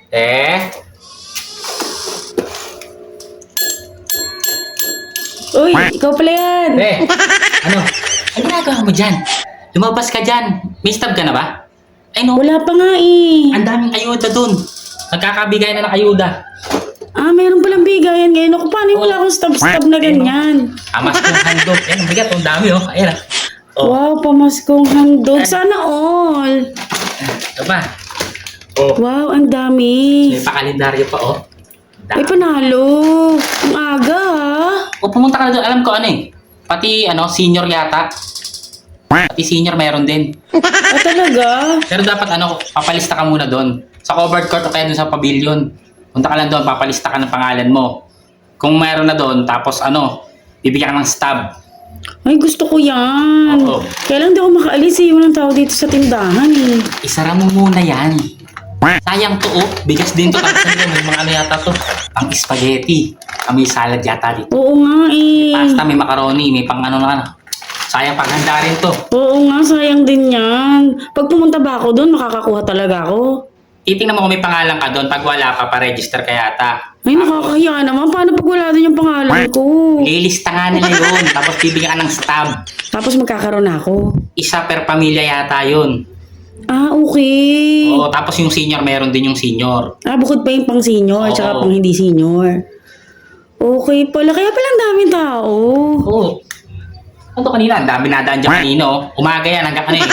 Eh? Uy, ikaw pala yan. Ano? Ano ginagawa mo dyan? Lumabas ka dyan. May stab ka na ba? Ay no, Wala pa nga eh. ang daming ayuda dun. Nagkakabigay na ng ayuda. Ah, mayroon palang bigayan ngayon. Ako, paano yung wala akong stab-stab na ganyan? Amas kong handog. Ayan, ang bigat. Ang dami oh. Ayan. Oh. Wow, pamaskong handog. Sana all. Ito ba? Oh. Wow, ang dami. May pakalendaryo pa oh. Ay, panalo. Ang aga ah. O pumunta ka na doon. Alam ko ano eh. Pati ano, senior yata. Pati senior meron din. Ah, talaga? Pero dapat ano, papalista ka muna doon. Sa covered court o kaya doon sa pavilion. Punta ka lang doon, papalista ka ng pangalan mo. Kung meron na doon, tapos ano, bibigyan ka ng stab. Ay, gusto ko yan. Oo. Kaya lang di ako makaalis eh. Walang tao dito sa tindahan eh. Isara mo muna yan. Sayang to oh, bigas din to. Tapos may mga ano yata to. Pang spaghetti. May salad yata dito. Oo nga eh. Pasta, may macaroni, may pang ano na ano. Sayang paghanda rin to. Oo nga, sayang din yan. Pag pumunta ba ako doon, makakakuha talaga ako. Titingnan mo kung may pangalan ka doon. Pag wala ka, pa-register ka yata. Ay, nakakahiya naman. Paano pag wala din yung pangalan ko? Lilista nga nila yun. Tapos bibigyan ka ng stab. Tapos magkakaroon ako. Isa per pamilya yata yun. Ah, okay. Oo, tapos yung senior, meron din yung senior. Ah, bukod pa yung pang senior, Oo. tsaka pang hindi senior. Okay pala. Kaya palang daming tao. Oo. Ano to kanina? Ang dami nadaan dyan kanino. Umaga yan hanggang ano eh.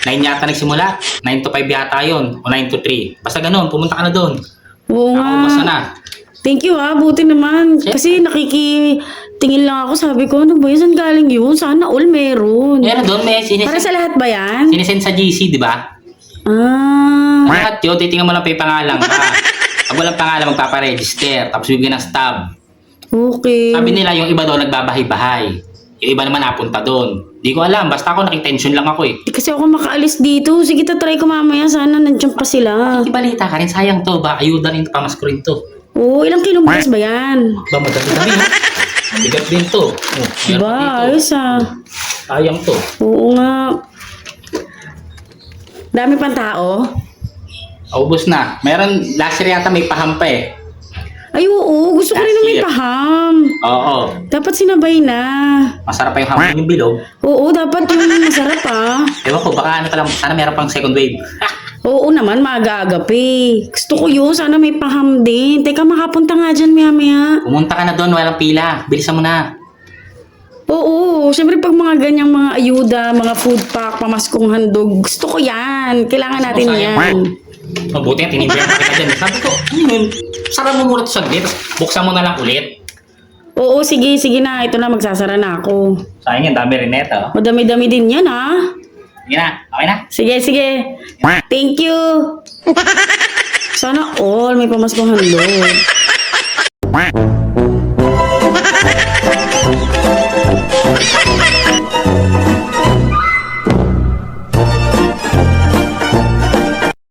9 yata nagsimula. 9 to 5 yata yun. O 9 to 3. Basta ganun, pumunta ka na doon. Oo nga. Basta na. Thank you ah, buti naman. Kasi nakikitingin lang ako, sabi ko, ano ba yun? Saan galing yun? Sana all meron. Meron doon, may Para sa lahat ba yan? sinesend sa GC, di ba? Ah, Lahat yun, titingnan mo lang pa yung pangalan ka. Pag walang pangalan, magpaparegister. Tapos bibigyan ng stab. okay. Sabi nila, yung iba doon nagbabahay-bahay. Yung iba naman napunta doon. Di ko alam, basta ako nakitension lang ako eh. Di kasi ako makaalis dito. Sige, try ko mamaya. Sana nandiyan pa sila. Ibalita ka rin, sayang to ba? Ayuda rin, pamasko rin to. Oo, ilang kilometers ba yan? Ba, madami-dami no? Bigat din to. Oh, meron Ba, dito. ayos ah. Sayang to. Oo nga. Dami pang tao. Ubus na. Meron, last year yata may pahampa eh. Ay, oo. Gusto ko rin na may Last year. paham. Oo. Dapat sinabay na. Masarap pa yung hamon yung bilog. Oo, dapat yung masarap ah. Ewan ko, baka ano pa lang, sana meron pang second wave. Oo naman, maaga-agap eh. Gusto ko yun. Sana may paham din. Teka, makapunta nga dyan maya-maya. Pumunta ka na doon, walang pila. Bilisan mo na. Oo, syempre pag mga ganyang mga ayuda, mga food pack, pamaskong handog, gusto ko yan. Kailangan natin sayang. yan. Mabuti nga, tinimbayan pa kita dyan. Sabi ko, ano yun? Sara mo muna ito saglit, tapos buksan mo na lang ulit. Oo, sige, sige na. Ito na, magsasara na ako. Sayang yan, dami rin neto. Madami-dami din yan, ha? Sige na, okay na. Sige, sige. Thank you. Sana all may pamaskong handog.